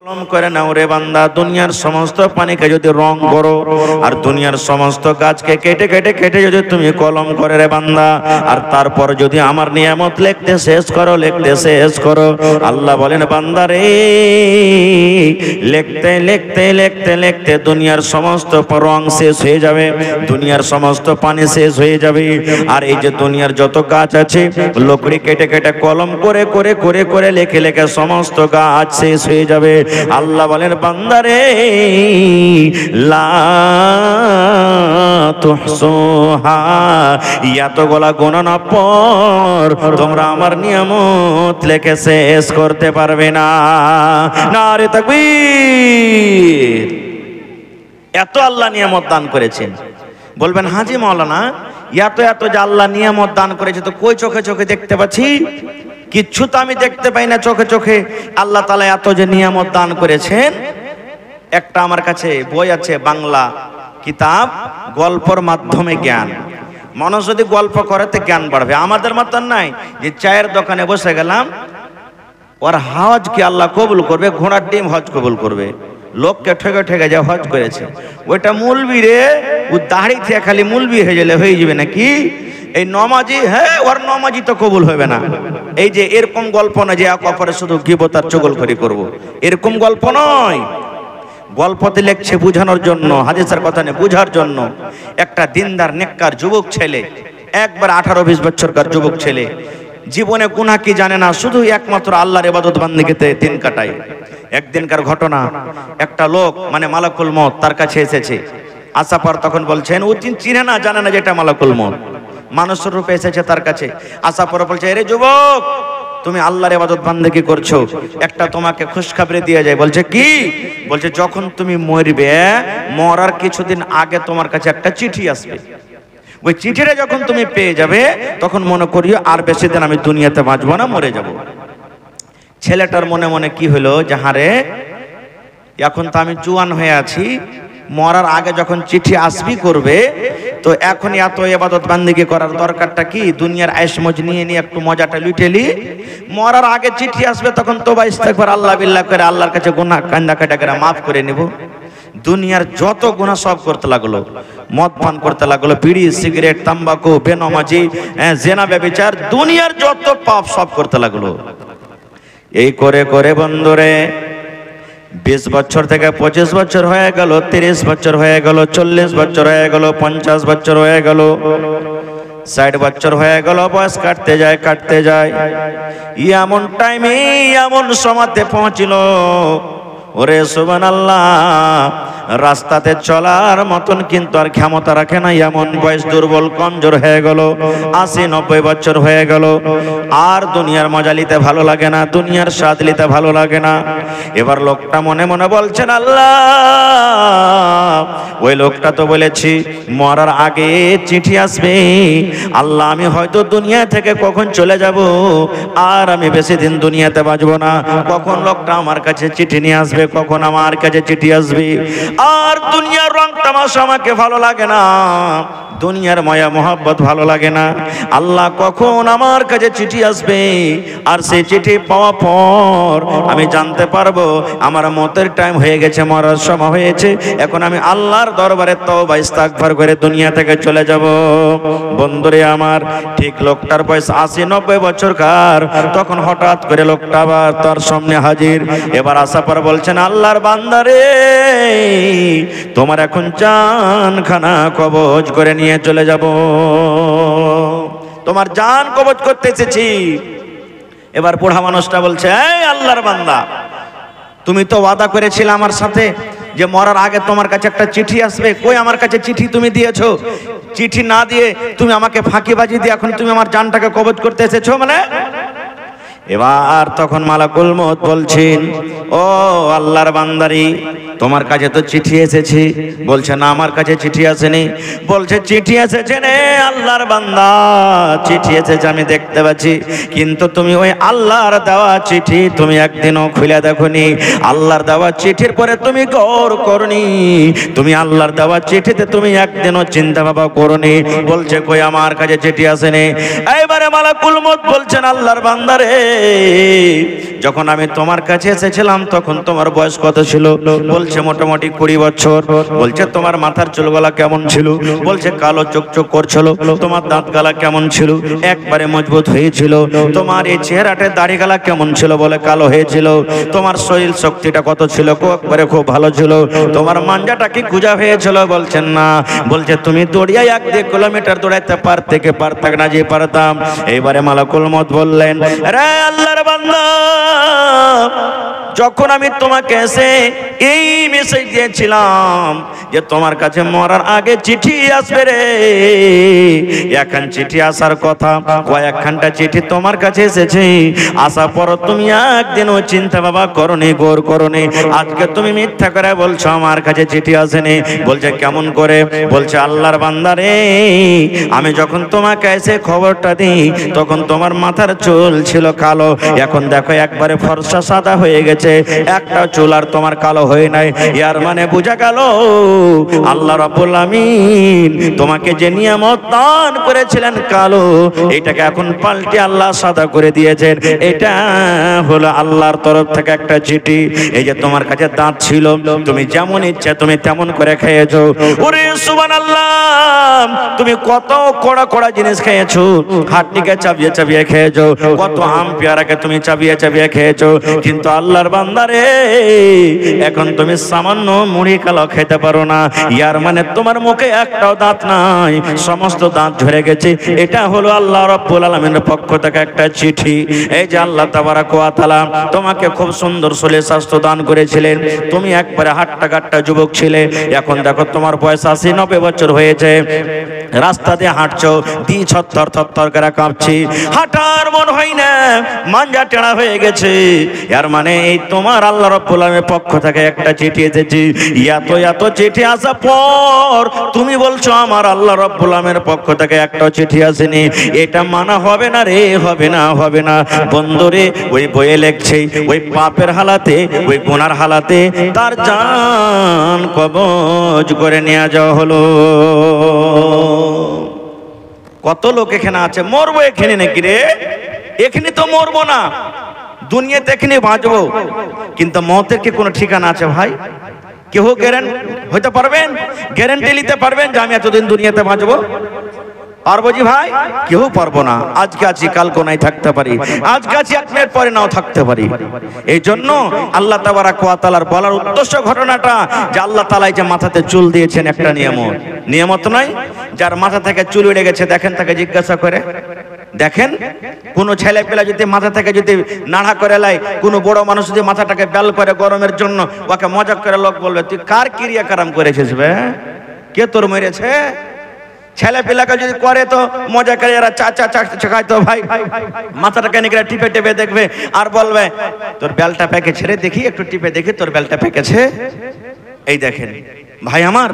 কলম করে নাও রে বান্দা, দুনিয়ার সমস্ত পানিকে যদি রং করো আর দুনিয়ার সমস্ত গাছকে কেটে কেটে কেটে যদি তুমি কলম করে রে বান্দা, আর তারপর যদি আমার নিয়ামত লিখতে শেষ করো, আল্লাহ বলেন বান্দা রে, লিখতে লিখতে লিখতে লিখতে দুনিয়ার সমস্ত রং শেষ হয়ে যাবে, দুনিয়ার সমস্ত পানি শেষ হয়ে যাবে। আর এই যে দুনিয়ার যত গাছ আছে, লকড়ি কেটে কেটে কলম করে করে করে করে লেখে লেখে সমস্ত গাছ শেষ হয়ে যাবে। আল্লাহ বলেন বান্দারে, লা তুহসুহা, এতগুলা গণনার পর তোমরা আমার নিয়ামত লেখে শেষ করতে পারবে না। নারে তাকবীর! এত আল্লাহ নিয়ামত দান করেছেন। বলবেন হাজি মাওলানা, এত এত যে আল্লাহ নিয়ামত দান করেছে, তো কই চোখে চোখে দেখতে পাচ্ছি? কিচ্ছু তো আমি দেখতে পাই না চোখে চোখে। আল্লাহ তাআলা এত যে নিয়ামত দান করেছেন, একটা আমার কাছে বই আছে, বাংলা কিতাব, গল্পর মাধ্যমে জ্ঞান। মানুষ যদি গল্প করে তো জ্ঞান বাড়বে। আমাদের মতন নাই যে চায়ের দোকানে বসে গেলাম, ওর হজ কি আল্লাহ কবুল করবে, ঘোড়ার ডিম হজ কবুল করবে, লোককে ঠেকে ঠেকে যা হজ করেছে, ওইটা মুলবি রে, ও দাড়ি থেকে খালি মুলবি হয়ে গেলে হয়ে যাবে নাকি? এই নমাজি, হ্যাঁ ওর নমাজি তো কবুল হবে না। এই যে এরকম গল্প না যে এক অপরে শুধু গিবত আর চগলখড়ি করবো, এরকম গল্প নয়। গল্পতে লেখছে বুঝানোর জন্য, হাদিসের কথা নেই, বুঝার জন্য। একটা দিনদার নেককার যুবক ছেলে, একবার 18-20 বছরকার যুবক ছেলে, জীবনে গুনাহ কি জানে না, শুধু একমাত্র আল্লাহর ইবাদত বান্দিগিতে দিন কাটায়। একদিনকার ঘটনা, একটা লোক মানে মালাকুল মউত তার কাছে এসেছে। আসার পর তখন বলছেন, ও চিনে না জানে না যেটা মালাকুল মউত, মানুষের রূপে এসেছে তার কাছে। আসার পর বলছে, আরে যুবক, তুমি আল্লাহর ইবাদত বান্দেগি করছো, একটা তোমাকে খুশখবরি দিয়ে যায়। বলছে কি? বলছে যখন তুমি মরবে, মরার কিছুদিন আগে তোমার কাছে একটা চিঠি আসবে। ওই চিঠিটা যখন তুমি পেয়ে যাবে, তখন মনে করিও আর বেশি দিন আমি দুনিয়াতে বাঁচবো না, মরে যাব। ছেলেটার মনে মনে কি হলো, যাহারে এখন তো আমি জুয়ান হয়ে আছি, মরার আগে যখন চিঠি আসবি করবে, তো এখন এত ইবাদত বান্দিগি করার দরকারটা কি? দুনিয়ার আয়েশ মজ নিয়ে নিয়ে একটু মজাটা লুটেলি, মরার আগে চিঠি আসবে তখন তোবা ইস্তেগফার আল্লাহ বিল্লাহ করে আল্লাহর কাছে গুনাহ কান্দা কাটা করে মাফ করে নেব। দুনিয়ার যত গুনাহ সব করতে লাগলো, মদ পান করতে লাগলো, বিড়ি সিগারেট তাম্বাকু বেনামাজি জেনা ব্যভিচার, দুনিয়ার যত পাপ সব করতে লাগলো। এই করে করে বন্ধুরে 20 বছর থেকে 25 বছর হয়ে গেল, 30 বছর হয়ে গেল, 40 বছর হয়ে গেল, 50 বছর হয়ে গেল, 60 বছর হয়ে গেল, বয়স কাটতে যায়। এমন টাইমে এমন সময়তে পৌঁছিল, ওরে সুবহানাল্লাহ, রাস্তাতে চলার মতন কিন্তু আর ক্ষমতা রাখে না, এমন বয়স দুর্বল কমজোর হয়ে গেল, 80-90 বছর হয়ে গেল। আর দুনিয়ার মজা নিতে ভালো লাগে না, দুনিয়ার স্বাদ নিতে ভালো লাগে না। এবার লোকটা মনে মনে বলছেন, আল্লাহ, ওই লোকটা তো বলেছি মরার আগে চিঠি আসবে, আল্লাহ আমি হয়তো দুনিয়া থেকে কখন চলে যাব, আর আমি বেশি দিন দুনিয়াতে বাঁচবো না, কখন লোকটা আমার কাছে চিঠি নিয়ে আসবে, কখন আমার কাছে চিঠি আসবে। আর দুনিয়ার রং তামাশা আমাকে ভালো লাগে না, দুনিয়ার মায়া মোহাব্বত ভালো লাগে না। আল্লাহ কখন আমার কাছে চিঠি আসবে, আর সেই চিঠি পাওয়ার পর আমি জানতে পারবো আমার মতের টাইম হয়ে গেছে, মরার সময় হয়েছে, এখন আমি আল্লাহর দরবারে তওবা ইস্তেগফার করে দুনিয়া থেকে চলে যাব। বন্ধুরে আমার, ঠিক লোকটার বয়স 80-90 বছরকার, তখন হঠাৎ করে লোকটা আবার তার সামনে হাজির। এবার আসার পর বলছেন, আল্লাহর বান্দারে, তোমার এখন জানখানা কবজ করে নিয়ে চলে যাব, তোমার জান কবজ করতে এসেছি। এবার বুড়া মানুষটা বলছে, এই আল্লাহর বান্দা, তুমি তো ওয়াদা করেছিলে আমার সাথে যে মরার আগে তোমার কাছে একটা চিঠি আসবে, কই আমার কাছে চিঠি তুমি দিয়েছো? চিঠি না দিয়ে তুমি আমাকে ফাঁকিবাজি দিয়ে এখন তুমি আমার জানটাকে কবজ করতে এসেছো মানে? এবার তখন মালাকুল মউত বলছেন, ও আল্লাহর বান্দারি, তোমার কাছে তো চিঠি এসেছে। বলছে না, আমার কাছে চিঠি আসেনি। বলছে চিঠি এসেছে রে আল্লাহর বান্দা, চিঠি এসেছে আমি দেখতে পাচ্ছি, কিন্তু তুমি ওই আল্লাহর দেওয়া চিঠি তুমি একদিনও খুলে দেখোনি। আল্লাহর দেওয়া চিঠির পরে তুমি গৌর করনি, তুমি আল্লাহর দেওয়া চিঠিতে তুমি একদিনও চিন্তা ভাবনা করনি। বলছে কই আমার কাছে চিঠি আসেনি। এইবারে মালাকুল মউত বলছেন আল্লাহর বান্দারে, যখন আমি তোমার কাছে এসেছিলাম তখন তোমার বয়স কত ছিল? বলছে মোটামুটি 20 বছর। বলছে তোমার মাথার চুলগুলা কেমন ছিল? বলছে কালো চকচক করছিল। তোমার দাঁত গালা কেমন ছিল? একবারে মজবুত হয়েছিল। তোমার এই চেহারাটা দাড়ি গালা কেমন ছিল? বলে কালো হয়েছিল। তোমার শরীর শক্তিটা কত ছিল? একবারে খুব ভালো ছিল। তোমার মাঞ্জাটা কি গুজা হয়েছিল? বলছেন না। বলছে তুমি দৌড়িয়ে 1-2 কিলোমিটার দৌড়াইতে পারতে না যে পারতাম। এইবারে মালাকুল মউত বললেন, রে আল্লাহর বান্দা, যখন আমি তোমাকে এসে এই মেসেজ দিয়েছিলাম যে তোমার কাছে মরার আগে চিঠি আসবে রে, এখন চিঠি আসার কথা, কয়েকখানটা চিঠি তোমার কাছে এসেছে। আসার পর তুমি একদিনও চিন্তা ভাবনা করনি, গৌর করনি। আজকে তুমি মিথ্যা করে বলছো আমার কাছে চিঠি আসেনি। বলছে কেমন করে? বলছে আল্লাহর বান্দা রে, আমি যখন তোমাকে এসে খবরটা দিই তখন তোমার মাথার চুল ছিল কালো, এখন দেখো একবারে ফর্সা সাদা হয়ে গেছে, একটা চুল আর তোমার কালো হয়ে নাই। ইয়ার মানে বোঝা গেল আল্লাহ রাব্বুল আমিন তোমাকে যে নিয়ামত দান করেছিলেন কালো, এটাকে এখন পাল্টে আল্লাহ সাদা করে দিয়েছেন। এটা হলো আল্লাহর তরফ থেকে একটা চিঠি। এই যে তোমার কাছে দাঁত ছিল, তুমি যেমন ইচ্ছা তুমি তেমন করে খেয়েছো। ওরে সুবহানাল্লাহ, তুমি কত কড়া কড়া জিনিস খেয়েছো, হাড্ডিকে চাবিয়ে চাবিয়ে খেয়েছো, কত আম পেয়ারাকে তুমি চাবিয়ে চাবিয়ে খেয়েছো, কিন্তু আল্লাহর বান্দারে এখন তুমি সামান্য মুড়ি কালো খেতে পারো না। ইয়ার মানে তোমার মুখে একটাও দাঁত নাই, সমস্ত দাঁত ঝরে গেছে। এটা হলো আল্লাহ রাব্বুল আলামিনের পক্ষ থেকে একটা চিঠি। এই যে আল্লাহ তাবারাক ওয়া তাআলা তোমাকে খুব সুন্দর শরীর স্বাস্থ্য দান করেছিলেন, তুমি একবারে হাট্টা গাট্টা যুবক ছিলে, এখন দেখো তোমার বয়স 80-90 বছর হয়েছে, রাস্তা দিয়ে হাঁটছো, দি ছত্তর থরথর করে কাঁপছি, হাঁটার মন হয় না, মাঞ্জা টেড়া হয়ে গেছে। এর মানে এই তোমার আল্লাহ রাব্বুল আলামিনের পক্ষ থেকে একটা চিঠি এসেছে। এত চিঠি আসার পর তুমি বলছো আমার আল্লাহ রাব্বুল আলামিনের পক্ষ থেকে একটা চিঠি আসেনি, এটা মানা হবে না রে, হবে না, হবে না। বন্ধুরে, ওই বইয়ে লেখছে ওই পাপের হালাতে, ওই গুনার হালাতে তার জান কবজ করে নিয়ে যাওয়া হলো। কত লোক এখানে আছে, মরবো এখানে নাকি রে? এখানে তো মরবো না, দুনিয়াতে এখানে বাঁচবো, কিন্তু মতের কি কোনো ঠিকানা আছে ভাই? কেউ গ্যারান্টি হইতে পারবেন, গ্যারান্টি নিতে পারবেন যে আমি এতদিন দুনিয়াতে বাঁচবো? পারবো জি ভাই? কেউ পারবো না। আজকে আছি কাল কোনায় থাকতে পারি, আজকে আছি এক মিনিট পরে নাও থাকতে পারি। এই জন্য আল্লাহ তাবারাক ওয়া তাআলার বলার উদ্দেশ্য ঘটনাটা যে আল্লাহ তাআলা যে মাথাতে চুল দিয়েছেন একটা নিয়ামত, নিয়ামত নয়? যার মাথা থেকে চুল উড়ে গেছে দেখেন, তাকে জিজ্ঞাসা করে দেখেন, কোন ছেলে পেলে যদি মাথা থেকে যদি নাড়া করে লাই, কোন বড় মানুষ যদি মাথাটাকে বেল করে গরমের জন্য, ওকে মজাক করে লোক বলবে তুই কার ক্রিয়া কারাম করেছিস বে, কে তোর মেরেছে? ছেলে পেলাকে যদি করে তো মজা করে এরা চাচা চাকাইতো ভাই, মাথাটাকে নিয়ে টিপে টিপে দেখবে আর বলবে তোর বেলটা পেকেছে রে, দেখি একটু টিপে দেখি তোর বেলটা পেকেছে। এই দেখেন ভাই আমার,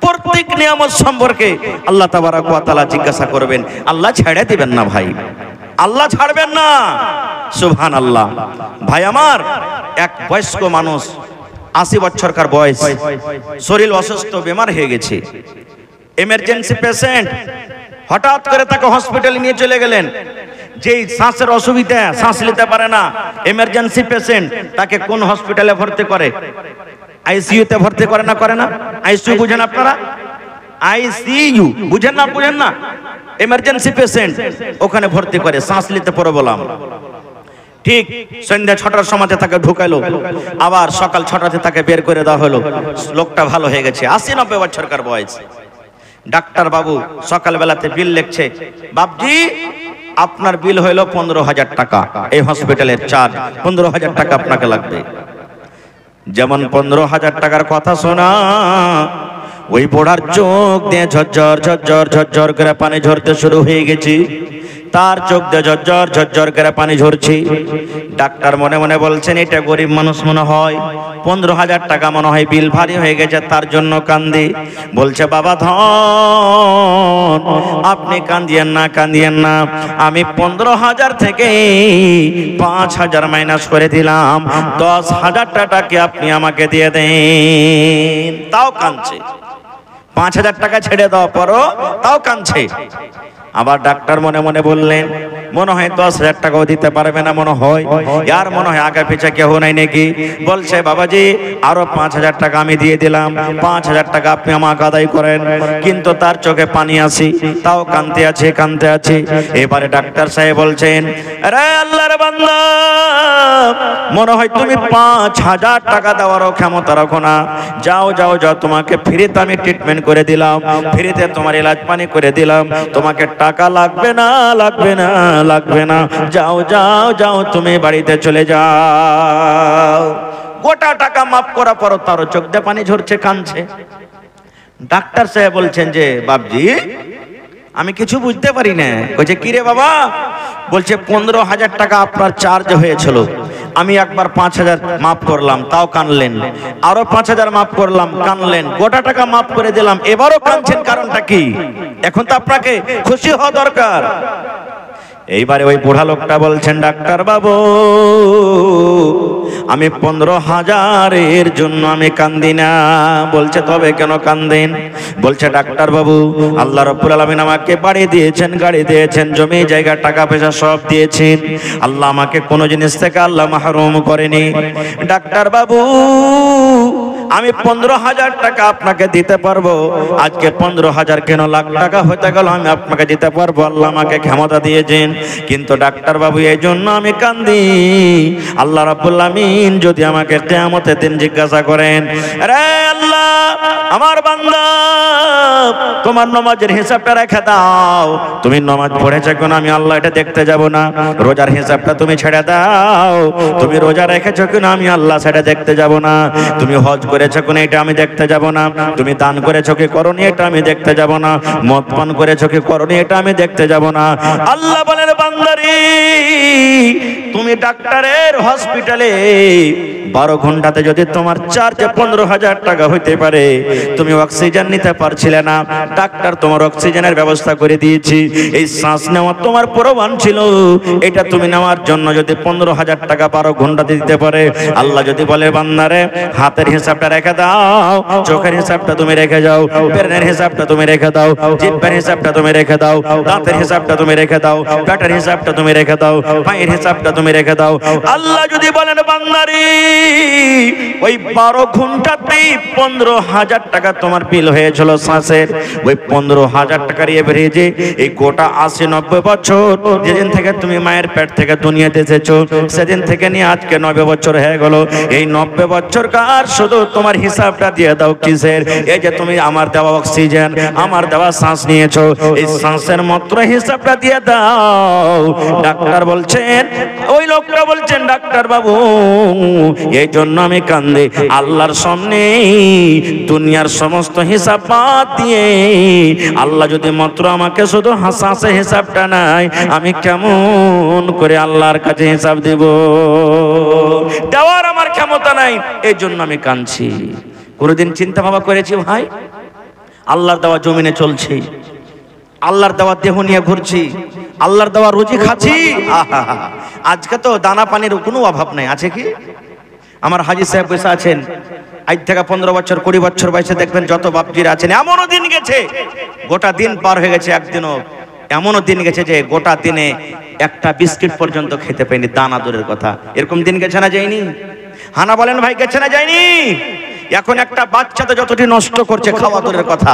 প্রত্যেক নিয়ামত সম্পর্কে আল্লাহ তাবারাক ওয়া তাআলা জিজ্ঞাসা করবেন, আল্লাহ ছেড়ে দিবেন না ভাই, আল্লাহ ছাড়বেন না। সুবহানাল্লাহ। ভাই আমার, এক বয়স্ক মানুষ 80 বছরকার বয়স, শরীর অসুস্থ, বেমার হয়ে গেছে, এমার্জেন্সি পেশেন্ট, হঠাৎ করে তাকে হসপিটালে নিয়ে চলে গেলেন। যেই শ্বাসের অসুবিধা, শ্বাস নিতে পারে না, এমার্জেন্সি পেশেন্ট, তাকে কোন হসপিটালে ভর্তি করে? আইসিইউতে ভর্তি করে না? করে না? আইসিইউ বুঝেন আপনারা? আইসিইউ বুঝেন না? বুঝেন না? এমার্জেন্সি পেশেন্ট ওখানে ভর্তি করে, শ্বাস নিতে পরে বললাম। ঠিক সন্ধ্যা 6টার সময় তাকে ঢুকাইলো, আবার সকাল 6টাতে তাকে বের করে দেওয়া হলো। লোকটা ভালো হয়ে গেছে, 80-90 বছরকার বয়স। ডাক্তার বাবু সকালবেলাতে বিল লিখছে, বাবজি আপনার বিল হইলো 15,000 টাকা, এই হসপিটালের চার্জ 15,000 টাকা আপনাকে লাগবে। যেমন 15,000 টাকার কথা শোনা, ওই বোড়ার চোখ দিয়ে ঝরঝর ঝরঝর ঝরঝর করে পানি ঝরতে শুরু হয়ে গেছে। তার চোখ দিয়ে ঝরঝর ঝরঝর করে পানি ঝরছে। ডাক্তার মনে মনে বলছেন এটা গরিব মানুষ মনে হয়, 15,000 টাকা মনে হয় বিল ভারী হয়ে গেছে, তার জন্য কান্দি। বলছে বাবা ধন, আপনি কান্দিয়েন না, কান্দিয়েন না, আমি 15,000 থেকে 5,000 মাইনাস করে দিলাম, 10,000 টাকাকে আপনি আমাকে দিয়ে দেন। তাও কাঁদছে, 5,000 টাকা ছেড়ে দেওয়া পরও তাও কাঁদছে। আবার ডাক্তার মনে মনে বললেন মনে হয় 10,000 টাকাও দিতে পারবে না, মনে হয় यार মনে হয় আগে পিছে কেউ নাই নাকি। বলছে বাবাজি আরো 5,000 টাকা আমি দিয়ে দিলাম, 5,000 টাকা আপনি আমাকে আদায় করেন। কিন্তু তার চোখে পানি আসি, তাও কাঁদতে আছে, কাঁদতে আছে। এবারে ডাক্তার সাহেব বলছেন আরে আল্লাহর বান্দা, মনে হয় তুমি 5,000 টাকা দেওয়ারও ক্ষমতা রাখো না, যাও যাও যাও, তোমাকে ফ্রিতে আমি ট্রিটমেন্ট করে দিলাম, ফ্রিতে তোমার ইলাজ পানি করে দিলাম, তোমাকে টাকা লাগবে না, লাগবে না, লাগবে না, যাও যাও যাও, তুমি বাড়িতে চলে যাও। গোটা টাকা মাফ করা পরও তারও চোখ দিয়ে পানি ঝরছে, কাঁদছে। ডাক্তার সাহেব বলছেন যে বাবজি আমি কিছু বুঝতে পারি না। বলছে কি রে বাবা? বলছে 15,000 টাকা আপনার চার্জ হয়েছিল, আমি একবার 5,000 মাফ করলাম, তাও কানলেন, আরো 5,000 মাফ করলাম, কানলেন, গোটা টাকা মাফ করে দিলাম, এবারও কাঁদছেন, কারণটা কি? এখন তো আপনাকে খুশি হওয়া দরকার। এইবারে ওই বুড়া লোকটা বলছেন ডাক্তার বাবু আমি 15,000-এর জন্য আমি কান্দি না। বলছে তবে কেন কান্দেন? বলছে ডাক্তার বাবু আল্লাহ রাব্বুল আলামিন আমাকে বাড়ি দিয়েছেন, গাড়ি দিয়েছেন, জমি জায়গা টাকা পয়সা সব দিয়েছেন, আল্লাহ আমাকে কোনো জিনিস থেকে আল্লাহ মাহরুম করেনি। ডাক্তার বাবু আমি 15,000 টাকা আপনাকে দিতে পারবো, আজকে 15,000 কেন লাখ টাকা হতে গেল আমি আপনাকে দিতে পারবো, আল্লাহ আমাকে ক্ষমতা দিয়েছেন। কিন্তু ডাক্তার বাবু এই জন্য আমি কান্দি, আল্লাহ রাব্বুল আলামিন যদি আমাকে কিয়ামতের দিন জিজ্ঞাসা করেন আরে আল্লাহ আমার বান্দা তোমার নামাজের হিসাবটা রেখে দাও, তুমি নামাজ পড়েছো কেন আমি আল্লাহ এটা দেখতে যাব না, রোজার হিসাবটা তুমি ছেড়ে দাও, তুমি রোজা রেখেছো কেন আমি আল্লাহ সেটা দেখতে যাব না, তুমি হজ করেছো কেন এটা আমি দেখতে যাব না, তুমি দান করেছো কি করনি এটা আমি দেখতে যাব না, মদ পান করেছো কি করনি এটা আমি দেখতে যাব না। আল্লাহ বলেন বান্দারে তুমি ডাক্তারের হসপিটালে 12 ঘন্টাতে যদি তোমার চার্জে 15,000 টাকা হইতে পারে, তুমি অক্সিজেন নিতে পারছিলে না, ডাক্তার তোমার অক্সিজেনের ব্যবস্থা করে দিয়েছি, এই শ্বাস নেওয়া তোমার প্রয়োজন ছিল, এটা তুমি নেওয়ার জন্য যদি 15,000 টাকা 12 ঘন্টাতে দিতে পারে, আল্লাহ যদি বলে বান্দারে হাতের হিসাবটা রেখে দাও, চোখের হিসাবটা তুমি রেখে যাও, ব্রেনের হিসাবটা তুমি রেখে দাও, জিহ্বার হিসাবটা তুমি রেখে দাও, দাঁতের হিসাবটা তুমি রেখে দাও, পেটের হিসাবটা তুমি রেখে দাও, পায়ের হিসাবটা তুমি রেখে দাও, আল্লাহ যদি বলেন বান্দারে ওই 12 ঘন্টাতেই 15,000 টাকা তোমার বিল হয়েছিল শ্বাসের, ওই 15,000 টাকার এভারেজে এই গোটা 80-90 বছর যেদিন থেকে তুমি মায়ের পেট থেকে দুনিয়াতে এসেছো সেদিন থেকে নিয়ে আজকে 90 বছর হয়ে গেল, এই 90 বছর কার শুধু তোমার হিসাবটা দিয়ে দাও কিসের? এই যে তুমি আমার দেওয়া অক্সিজেন, আমার দেওয়া শ্বাস নিয়েছো, এই শ্বাসের মাত্র হিসাবটা দিয়ে দাও। ডাক্তার বলছেন, ওই লোকটা বলছেন ডাক্তার বাবু এই জন্য আমি কান্দি, আল্লাহর সামনে দুনিয়ার সমস্ত হিসাব বাদ দিয়ে আল্লাহ যদি মাত্র আমাকে শুধু হাসাসে হিসাবটা নাই, আমি কেমন করে আল্লাহর কাছে হিসাব দেব? দেওয়ার আমার ক্ষমতা নাই, এই জন্য আমি কাঁদছি। কোনোদিন চিন্তা ভাবনা করেছি ভাই আল্লাহর দেওয়া জমিনে চলছি, আল্লাহর দেওয়া দেহ নিয়ে ঘুরছি, আল্লাহর দেওয়া রুজি খাচ্ছি, আজকে তো দানা পানির কোনো অভাব নাই, আছে কি? আমার হাজী সাহেব বসে আছেন, আজ থেকে 15 বছর 20 বছর বয়সে দেখবেন যত বাপজিরা আছেন, এমনও দিন গেছে গোটা দিন পার হয়ে গেছে, একদিনও এমনও দিন গেছে যে গোটা দিনে একটা বিস্কিট পর্যন্ত খেতে পাইনি, দানা দূরের কথা। এরকম দিন গেছে না যায়নি? হানা বলেন ভাই গেছে না যায়নি? এখন একটা বাচ্চাতে যতটি নষ্ট করছে খাওয়া দূরের কথা,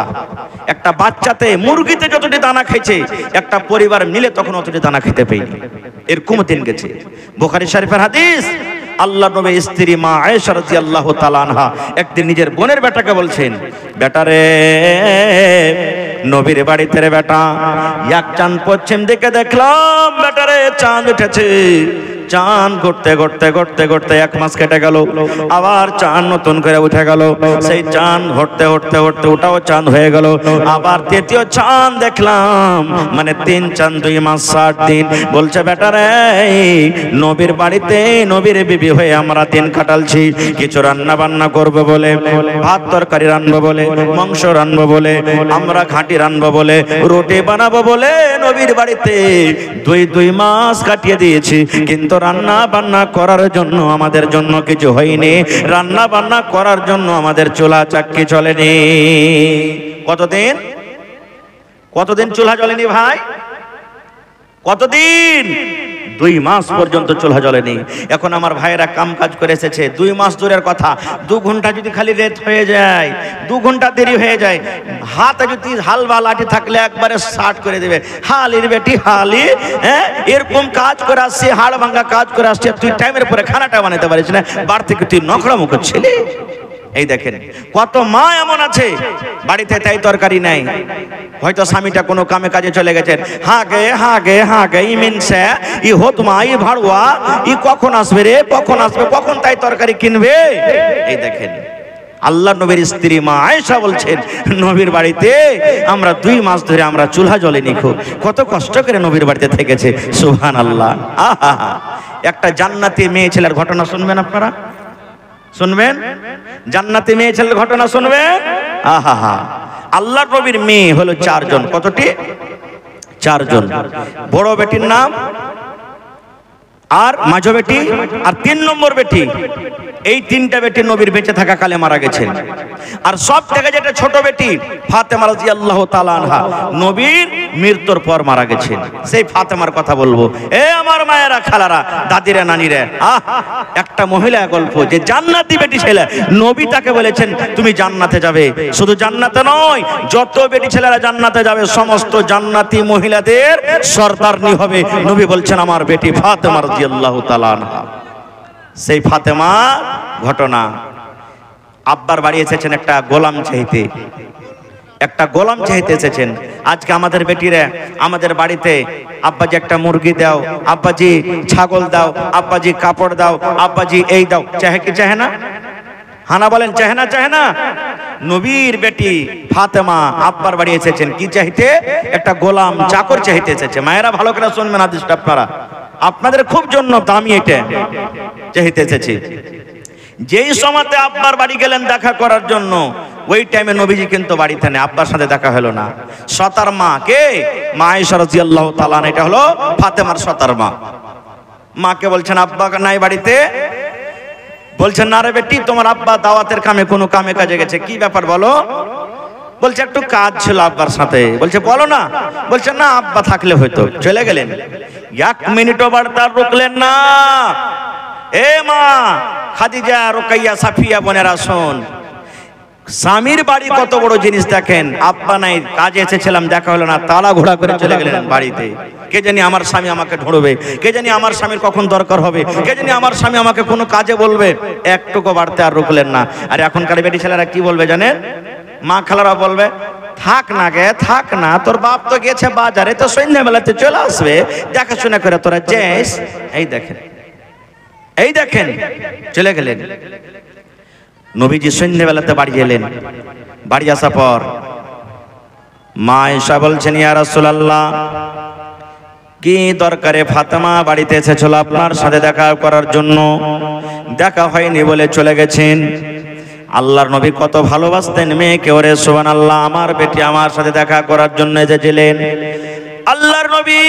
একটা বাচ্চাতে মুরগিতে যতটি দানা খেয়েছে একটা পরিবার মিলে তখন অতটি দানা খেতে পাইনি, এরকম দিন গেছে। বুখারী শরীফের হাদিস, আল্লাহ নবীর স্ত্রী মা আয়েশা রাদিয়াল্লাহু তাআলা আনহা একদিন নিজের বোনের বেটাকে বলছেন, বেটারে নবীর বাড়িতে রে বেটা, এক চাঁদ পশ্চিম দিকে দেখলাম বেটারে চাঁদ উঠেছে, চাঁদ ঘুরতে ঘুরতে ঘুরতে ঘুরতে 1 মাস কেটে গেল, আবার চাঁদ নতুন করে উঠে গেল। সেই চাঁদ ঘুরতে ঘুরতে ঘুরতে ওটাও চাঁদ হয়ে গেল। আবার তৃতীয় চাঁদ দেখলাম, মানে 3 চাঁদ 2 মাস 60 দিন। বলছে বেটারে, নবীর বাড়িতে নবীর বিবি হয়ে আমরা দিন কাটালছি, কিছু রান্না বান্না করবো বলে, ভাত তরকারি রান্নবো বলে, মাংস রান্নবো বলে, আমরা ঘাঁটি রান্নবো বলে, রুটি বানাবো বলে নবীর বাড়িতে 2 মাস কাটিয়ে দিয়েছি, কিন্তু রান্না বান্না করার জন্য আমাদের জন্য কিছু হয়নি। রান্না বান্না করার জন্য আমাদের চুলা চাক্কি চলেনি। কতদিন কতদিন চুলা জ্বলেনি ভাই? কতদিন? 2 মাস পর্যন্ত চুলা জ্বলেনি। এখন আমার ভাইয়েরা কাম কাজ করে এসেছে, 2 মাস দূরের কথা, 2 ঘন্টা যদি খালি লেট হয়ে যায়, 2 ঘন্টা দেরি হয়ে যায়, হাতে যদি হালবা লাঠি থাকলে একবারে শার্ট করে দেবে, হালির বেটি হালি, হ্যাঁ এরকম কাজ করে আসছে, হাড় ভাঙা কাজ করে আসছে, তুই টাইমের পরে খানাটা বানাতে পারিস না, বার থেকে তুই নখড়া মুখ ছেলে। এই দেখেন কত মা এমন আছে বাড়িতে তাই তরকারি নাই, হয়তো স্বামীটা কোনো কামে কাজে চলে গেছেন, হাগে ই মিনছে ই হতমা ই ভাড়ুয়া ই কখন আসবে রে, কখন আসবে, কখন তাই তরকারি কিনবে। এই দেখেন আল্লাহ নবীর স্ত্রী মা আয়েশা বলছেন, নবীর বাড়িতে আমরা 2 মাস ধরে আমরা চুলা জ্বলেনি, খুব কত কষ্ট করে নবীর বাড়িতে থেকেছে। সুবহানাল্লাহ। আহা, একটা জান্নাতি মেয়ে ছেলের ঘটনা শুনবেন আপনারা, শুনবেন? জান্নাতি মেয়ে ছেলের ঘটনা শুনবেন। আহা, আল্লাহর নবীর মেয়ে হলো 4 জন। কতটি? 4 জন। বড় বেটির নাম, আর মাঝো বেটি, আর 3 নম্বর বেটি। এই 3টা বেটি নবীর বেঁচে থাকা কালে মারা গেছেন। আর সব থেকে যেটা ছোট বেটি ফাতেমা রাদিয়াল্লাহু তাআলা আনহা, নবীর মৃত্যুর পর মারা গেছেন। সেই ফাতেমার কথা বলবো। এ আমার মায়েরা, খালারা, দাদিরা, নানিরা, একটা মহিলা গল্প, যে জান্নাতি বেটি ছেলে, নবী তাকে বলেছেন তুমি জান্নাতে যাবে। শুধু জান্নাতে নয়, যত বেটি ছেলেরা জান্নাতে যাবে সমস্ত জান্নাতি মহিলাদের সরদারনি হবে। নবী বলছেন আমার বেটি ফাতেমা রাদিয়াল্লাহু তাআলা আনহা। সেই ফাতেমা ঘটনা, আব্বার বাড়ি এসেছেন একটা গোলাম চাইতে, একটা গোলাম চাইতে এসেছেন। আজকে আমাদের বেটিরা আমাদের বাড়িতে, আব্বাজি একটা মুরগি দাও, আব্বাজি ছাগল দাও, আব্বাজি কাপড় দাও, আব্বাজি এই দাও, চাহে কি চাহে না? হানা বলেন, চাহে না? চাহে না? নবীর বেটি ফাতেমা আব্বার বাড়ি এসেছেন কি চাইতে? একটা গোলাম চাকর চাইতে এসেছে। মায়েরা ভালো করে শুনবেন, আদিষ্ট আপনারা, আপনাদের খুব জন্য দামি এটা চাইতে এসেছি। যেই সময়তে আব্বার বাড়ি গেলেন দেখা করার জন্য, ওই টাইমে নবীজি কিন্তু বাড়িতে নেই, আব্বার সাথে দেখা হলো না। সতার মা কে? মা আয়েশা রাদিয়াল্লাহু তাআলা, এটা হলো ফাতেমার সতার মা। মাকে বলছেন আব্বা নাই বাড়িতে। বলছেন না রে বেটি, তোমার আব্বা দাওয়াতের কামে কোনো কামে কাজে গেছে। কি ব্যাপার বলো? বলছে একটু কাজ ছিল আব্বার সাথে। বলছে বলো না। বলছে না, আব্বা থাকলে হয়তো। চলে গেলেন। 1 মিনিটও বাড়তে রুকলেন না। এ মা খাদিজা, রুকাইয়া, সাফিয়া বোনেরা শোন, স্বামীর বাড়ি কত বড় জিনিস দেখেন। আব্বা নাই, কাজে এসেছিলাম, দেখা হলো না, তালা ঘোড়া করে চলে গেলেন বাড়িতে। কে জানি আমার স্বামী আমাকে ঢুঁড়বে, কে জানি আমার স্বামীর কখন দরকার হবে, কে জানি আমার স্বামী আমাকে কোনো কাজে বলবে। একটুকু বাড়তে আর রুকলেন না। আর এখনকার বেটি ছেলেরা কি বলবে জানেন? মা খালারা বলবে, থাক না গে, থাক না, তোর বাপ তো গেছে বাজারে, তো সন্ধ্যাবেলাতে চলে আসবে, দেখাশোনা করে তোরা যাস। এই দেখেন, এই দেখেন, চলে গেলেন। নবীজি সন্ধ্যাবেলাতে বাড়ি এলেন। বাড়ি আসার পর মা আয়েশা বলছেন, ইয়া রাসূলুল্লাহ, কি দরকারে ফাতেমা বাড়িতে এসেছিল আপনার সাথে দেখা করার জন্য? দেখা হয়নি বলে চলে গেছেন। আল্লাহর নবী কত ভালোবাসতেন মেয়েকে। ওরে সুবহানাল্লাহ, আমার বেটি আমার সাথে দেখা করার জন্য এসেছিলেন। আল্লাহর নবী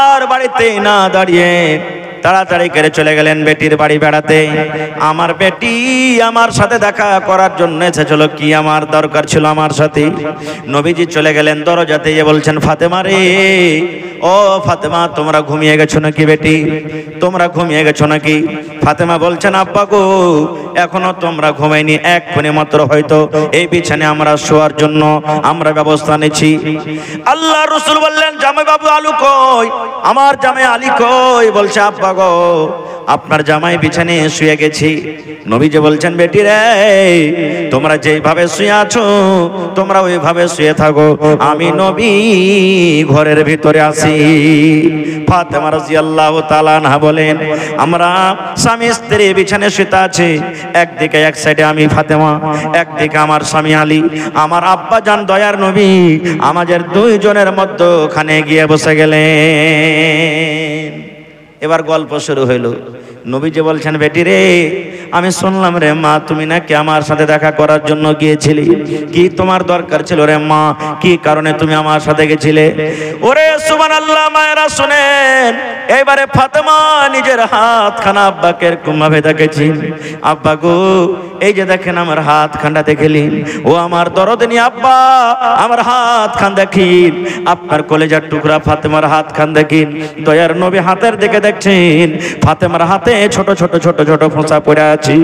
আর বাড়িতে না দাঁড়িয়ে তাড়াতাড়ি করে চলে গেলেন বেটির বাড়ি বেড়াতে। আমার বেটি আমার সাথে দেখা করার জন্য এসেছিল, কি আমার দরকার ছিল আমার সাথে? নবীজি চলে গেলেন দরজাতে, গিয়ে বলছেন, ফাতেমা রে, ও ফাতেমা, তোমরা ঘুমিয়ে গেছো নাকি বেটি? তোমরা ঘুমিয়ে গেছো নাকি? ফাতেমা বলছেন, আব্বা গো, এখনো তোমরা ঘুমাইনি, এক্ষুনি মাত্র হয়তো এই বিছানে আমরা শোয়ার জন্য আমরা ব্যবস্থা নিচ্ছি। আল্লাহ রাসূল বললেন, জামাই বাবু আলু কই? আমার জামাই আলী কই? বলছে, আব্বা গো, আপনার জামাই বিছানায় শুয়ে গেছি। নবীজি বলছেন, বেটি রে, তোমরা যেইভাবে শুয়ে আছো তোমরা ওইভাবে শুয়ে থাকো, আমি নবী ঘরের ভিতরে আছি। ফাতেমা রাদিয়াল্লাহু তাআলা আনহা বলেন, আমরা স্বামী স্ত্রী বিছানায় শুয়ে আছি, একদিকে এক সাইডে আমি ফাতেমা, একদিকে আমার স্বামী আলী, আমার আব্বা জান দয়ার নবী আমাদের দুইজনের মধ্যখানে গিয়ে বসে গেলেন। এবার গল্প শুরু হইল। নবীজি বলছেন, বেটি রে, আমি শুনলাম রে মা তুমি নাকি আমার সাথে দেখা করার জন্য গিয়েছিলি, কি তোমার দরকার ছিল রে মা, কি কারণে তুমি আমার সাথে গেছিলে? ওরে সুবহানাল্লাহ, মায়েরা শুনেন। এইবারে ফাতেমা নিজের হাতখানা আব্বাকে এরকম ভাবে দেখেছি, আব্বা গো এই যে দেখেন আমার হাতখানা দেখেলেন, ও আমার দরদিনী আব্বা আমার হাতখান দেখিন, আপনার কলেজার টুকরা ফাতেমার হাতখান দেখিন। দয়ার নবী হাতের দিকে দেখছেন, ফাতেমার হাতে ছোট ছোট ছোট ছোট ফোঁচা পড়ে আছে,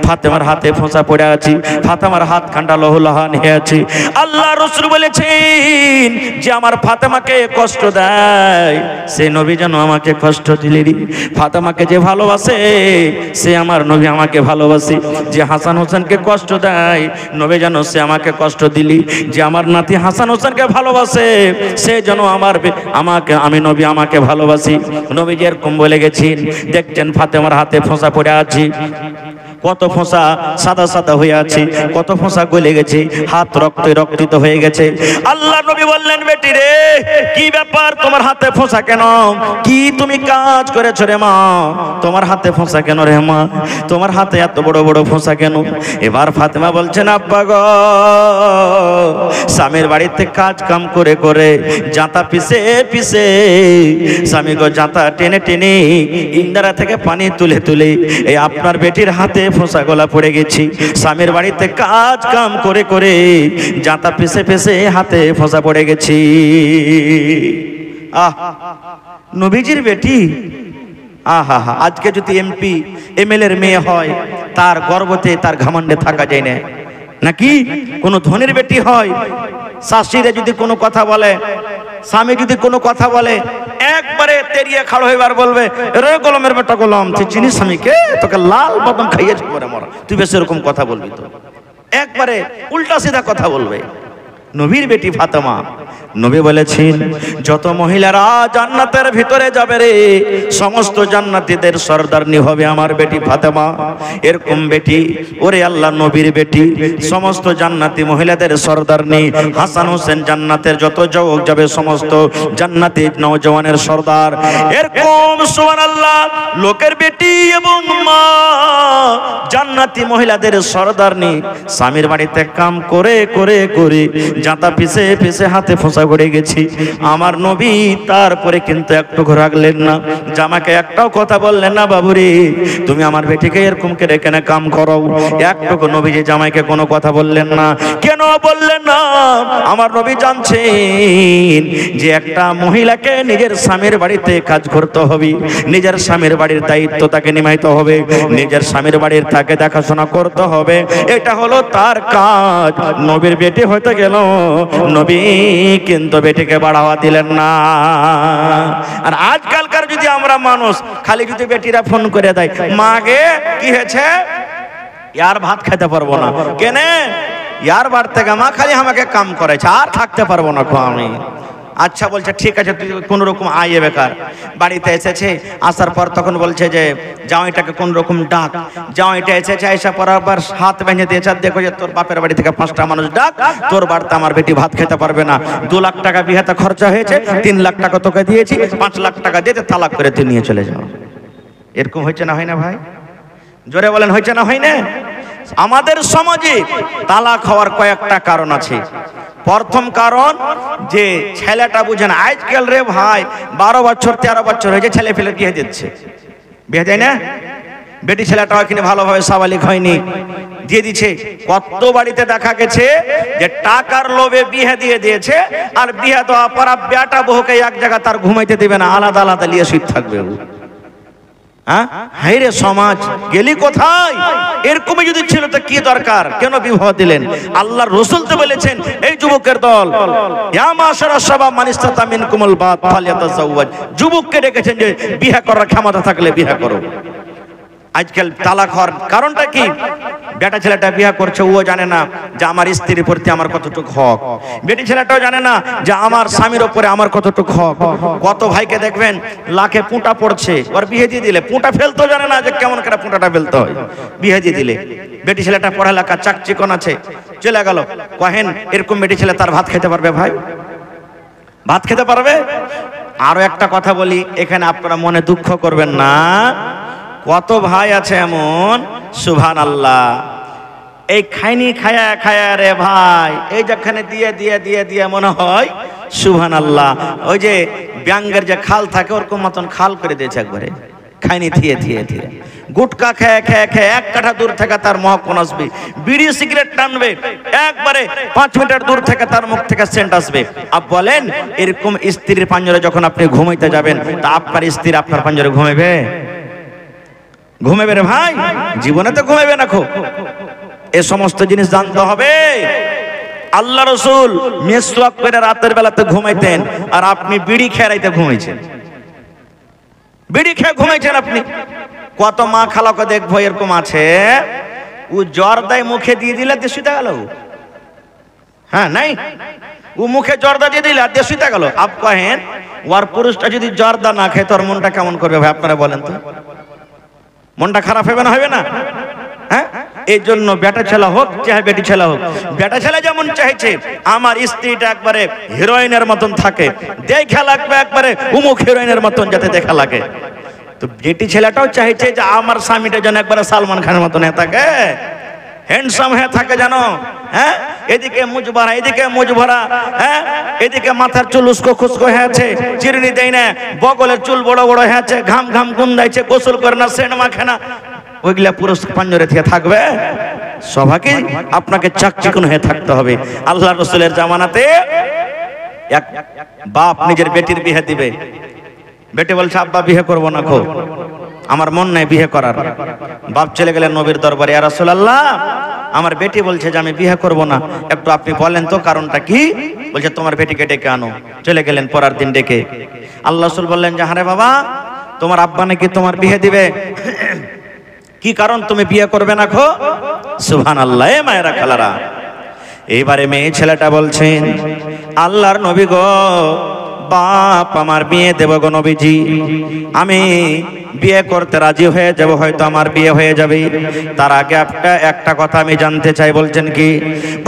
ফাতেমার হাতে ফোঁচা পড়ে আছে, ফাতেমার হাতখানটা লহলহান হয়ে আছে। আল্লাহ রাসূল বলেছেন যে আমার ফাতেমাকে কষ্ট দেয় সে নবী যেন আমাকে কষ্ট দিলেন। ফাতেমাকে যে ভালোবাসে সে আমার নবী আমাকে ভালোবাসে, যে হাসান হোসেনকে কষ্ট দেয় নবী যেন সে আমাকে কষ্ট দিলি, যে আমার নাতি হাসান হোসেনকে ভালোবাসে সে যেন আমাকে আমি নবী আমাকে ভালোবাসি। নবীজি এরকম বলে গেছেন। দেখছেন ফাতেমার হাতে ফোঁচা পড়ে আছে, কত ফোঁসা সাদা সাদা হয়ে আছে, কত ফোঁসা গলে গেছে, হাত রক্তে রক্তিত হয়ে গেছে। আল্লাহ নবী বললেন, বেটি রে কি ব্যাপার, তোমার হাতে ফোঁসা কেন, কি তুমি কাজ করেছো রে মা, তোমার হাতে ফোঁসা কেন রে মা, তোমার হাতে এত বড় বড় ফোঁসা কেন? এবার ফাতেমা বলছেন, আব্বা গো স্বামীর বাড়িতে কাজ কাম করে করে জাঁতা পিছে পিছে স্বামী গো জাঁতা টেনে টেনে ইন্দারা থেকে পানি তুলে তুলে এই আপনার বেটির হাতে ফোঁসা গলা পড়ে গেছি, স্বামীর বাড়িতে কাজ কাম করে করে জাঁতা পিছে পিছে হাতে ফোঁসা পড়ে গেছি। আহ নবীজির বেটি, আহা হা, আজকে যদি এমপি এমএলএ এর মেয়ে হয় তার গর্বতে তার ঘামান্ডে থাকা যায় না, নাকি কোন ধনীর বেটি হয় শাশুড়ি যদি কোনো কথা বলে, স্বামী যদি কোনো কথা বলে একবারে তেরিয়ে খাড়ো হইবার বলবে, রে গোলামের বেটা গোলাম তুই চিনিস স্বামীকে, তোকে লাল বাদাম খাইয়েছে পরে মরা, তুই বেশ এরকম কথা বলবি তো, একবারে উল্টা সিধা কথা বলবে। নবীর বেটি ফাতেমা, নবী বলেছেন যত মহিলারা জান্নাতের ভিতরে যাবে রে সমস্ত জান্নাতীদের সরদারনি হবে আমার বেটি ফাতেমা। এরকম বেটি, ওরে আল্লাহ নবীর বেটি সমস্ত জান্নাতি মহিলাদের সরদারনি। হাসান হোসেন জান্নাতের যত যুবক যাবে সমস্ত জান্নাতি নওজওয়ানের সরদার। এরকম সুবহানাল্লাহ লোকের বেটি এবং মা জান্নাতি মহিলাদের সরদারনি। স্বামীর বাড়িতে কাম করে করে করে জাঁতা পিছে পিছে হাতে ফোঁসা করে গেছি, আমার নবী তারপরে কিন্তু একটু রাখলেন না, জামাকে একটাও কথা বললেন না, বাবুরে তুমি আমার বেটিকে এরকম করে কেন কাম করো, একটুকু নবীজি জামাইকে কোনো কথা বললেন না। কেন বললেন না? আমার নবী জানছেন যে একটা মহিলাকে নিজের স্বামীর বাড়িতে কাজ করতে হবে, নিজের স্বামীর বাড়ির দায়িত্ব তাকে নিমাইতে হবে, নিজের স্বামীর বাড়ির তাকে দেখাশোনা করতে হবে, এটা হলো তার কাজ। নবীর বেটি হইতে গেল, নবী কিন্তু বেটিকে বাড়াওয়া দিলেন না। আর আজকালকার যদি আমরা মানুষ খালি যদি বেটিরা ফোন করে দেয়, মাগে কি হয়েছে, ইয়ার ভাত খাইতে পারবো না, কেনে ইয়ার বার থেকে মা খালি আমাকে কাম করেছে, আর থাকতে পারবো না আমি। আচ্ছা বলছে ঠিক আছে, তুই কোন রকম আয়ে বেকার। বাড়িতে এসেছে, আসার পর তখন বলছে যে জামাইটাকে কোন রকম ডাক, জামাইটা এসেছে, এসে পর আবার হাত ভেঙে দিয়েছে, দেখো যে তোর বাপের বাড়ি থেকে 5টা মানুষ ডাক, তোর বাড়িতে আমার বেটি ভাত খেতে পারবে না, 2 লাখ টাকা বিয়েতে খরচা হয়েছে, 3 লাখ টাকা তোকে দিয়েছি, 5 লাখ টাকা দিতে তালাক করে তুই নিয়ে চলে যাও। এরকম হয়েছে না হয় না ভাই? জোরে বলেন হয়েছে না হয় না? আমাদের সমাজে তালাক হওয়ার কয়েকটা কারণ আছে। প্রথম কারণ যে ছেলেটা বুঝেন, আজকাল রে ভাই 12 বছর 13 বছর হয়েছে ছেলে ফেলে বিয়ে দিচ্ছে, বিয়ে দেয় না, বেটি ছেলেটাও কিনে ভালোভাবে সাবালিক হয়নি দিয়ে দিচ্ছে। কত বাড়িতে দেখা গেছে যে টাকার লোভে বিয়ে দিয়ে দিয়েছে, আর বিয়ে দেওয়া পর বেটা বহুকে এক জায়গা তার ঘুমাইতে দেবে না, আলাদা আলাদা লিয়ে শুয়ে থাকবে। হ্যাঁ রে সমাজ গেলি কোথায়? এরকমই যদি ছিল তো কি দরকার, কেন বিবাহ দিলেন? আল্লাহর রাসূল তো বলেছেন এই যুবকের দল, ইয়া মাশারা শাবাব মান ইসতাতা মিনকুমুল বাত ফালিয়াতাযাওয়াজ, যুবককে ডেকেছেন যে বিয়ে করার ক্ষমতা থাকলে বিয়ে করো। আজকাল তালাক হওয়ার কারণটা কি? বেটা ছেলেটা বিয়ে করছে, ও জানে না যে আমার স্ত্রীর প্রতি আমার কতটুকু হক। বেটি ছেলেটাও জানে না যে আমার স্বামীর ওপরে আমার কতটুকু হক। কত ভাইকে দেখবেন লাখে পুঁটা পড়ছে, ওর বিয়ে দিয়ে দিলে পুঁটা ফেলতেও জানে না যে কেমন করে পুঁটাটা ফেলতে হয়, বিয়ে দিয়ে দিলে। বেটি ছেলেটা পড়ালেখা চাকচিকন আছে, চলে গেল, কহেন এরকম বেটি ছেলে তার ভাত খেতে পারবে? ভাই ভাত খেতে পারবে? আরো একটা কথা বলি, এখানে আপনারা মনে দুঃখ করবেন না, কত ভাই আছে এমন সুবহানাল্লাহ, এই খাইনি খায়া খায়া রে ভাই, এই যেখানে দিয়ে দিয়ে দিয়ে দিয়ে মনে হয় সুবহানাল্লাহ ওই যে ব্যাঙ্গের যে খাল থাকে ওরকম মতন খাল করে দিয়েছে একবারে, খাইনি থিয়ে থিয়ে থিয়ে। গুটকা খেয়ে খেয়ে খেয়ে 1 কাঠা দূর থেকে তার মহকন আসবে, বিড়ি সিগারেট টানবে, একবারে 5 মিটার দূর থেকে তার মুখ থেকে সেন্ট আসবে। আপ বলেন এরকম স্ত্রীর পাঞ্জরে যখন আপনি ঘুমাইতে যাবেন, তা আপনার স্ত্রী আপনার পাঞ্জরে ঘুমাবে? ঘুমাবে রে ভাই? জীবনে তো ঘুমাবে না। খো এ সমস্ত জিনিস জানতে হবে। আল্লাহ রসুল মেসওয়াক করে রাতের বেলাতে ঘুমাইতেন, আর আপনি বিড়ি খেয়ে রাইতে ঘুমাইছেন, বিড়ি খেয়ে ঘুমাইছেন আপনি। কত মা খালাকে দেখবো এরকম আছে, ও জ্বর দেয় মুখে দিয়ে দিলে দেশিতে গেল। হ্যাঁ নাই, ও মুখে জর্দা দিয়ে দিলে আর দেশিতে গেল। আপ কহেন ওর পুরুষটা যদি জর্দা না খায় তোর মনটা কেমন করবে ভাই? আপনারা বলেন তো, মনটা খারাপ হবে না? হবে না? হ্যাঁ, এই জন্য বেটা ছেলে হোক চাহে বেটি ছেলে হোক, বেটা ছেলে যেমন চাইছে আমার স্ত্রীটা একবারে হিরোইনের মতন থাকে, দেখা লাগবে একবারে উমুক হিরোইনের মতন যাতে দেখা লাগে, তো বেটি ছেলেটাও চাইছে যে আমার স্বামীটা যেন একবারে সালমান খানের মতন হয়ে থাকে, হ্যান্ডসাম হয়ে থাকে জানো। হ্যাঁ, এদিকে মুজ ভরা, এদিকে মুজ ভরা, হ্যাঁ, এদিকে মাথার চুল উস্কো খুস্কো হয়েছে, চিরুনি দেয় না, বগলের চুল বড় বড় হয়েছে, ঘাম ঘাম গুন্দাইছে, গোসল করে না, সেন্ট মাখে না, ওইগুলা পুরুষ পাঞ্জরে থেকে থাকবে? সবাইকে আপনাকে চাকচিকুন হয়ে থাকতে হবে। আল্লাহ রসুলের জামানাতে এক বাপ নিজের বেটির বিয়ে দিবে, বেটি বলছে আব্বা বিয়ে করবো না, খো আমার মন নাই বিয়ে করার। বাপ চলে গেলেন নবীর দরবারে, ইয়া রাসূলুল্লাহ আমার বেটি বলছে যে আমি বিয়ে করব না, একটু আপনি বলেন তো কারণটা কি? বলছে তোমার বেটিকে ডেকে আনো। চলে গেলেন পরের দিন ডেকে। আল্লাহ রাসূল বললেন যে আরে বাবা তোমার আব্বা নাকি তোমার বিয়ে দিবে, কি কারণ তুমি বিয়ে করবে না? খো সুবহানাল্লাহ। এ মায়েরা খালারা, এইবারে মেয়ে ছেলেটা বলছেন আল্লাহর নবী গো, বাপ আমার বিয়ে দেব গো নবীজি, আমি বিয়ে করতে রাজি হয়ে যাব, হয়তো আমার বিয়ে হয়ে যাবে, তার আগে একটা কথা আমি জানতে চাই। বলছেন কি?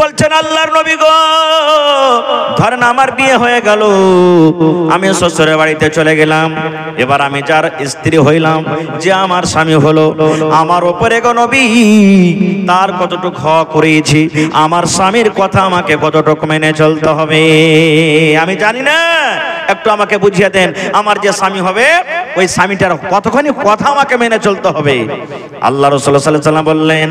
বলছেন আল্লাহর নবী গো, ধরেন আমার বিয়ে হয়ে গেল, আমি শ্বশুরের বাড়িতে চলে গেলাম, এবার আমি যার স্ত্রী হইলাম, যে আমার স্বামী হলো, আমার ওপরে গো নবী তার কতটুকু হক করেছি, আমার স্বামীর কথা আমাকে কতটুকু মেনে চলতে হবে আমি জানি না, একটু আমাকে বুঝিয়ে দেন। আমার যে স্বামী হবে ওই স্বামীটার কতখানি কথা আমাকে মেনে চলতে হবে। আল্লাহ রাসূল সাল্লাল্লাহু আলাইহি ওয়াসাল্লাম বললেন,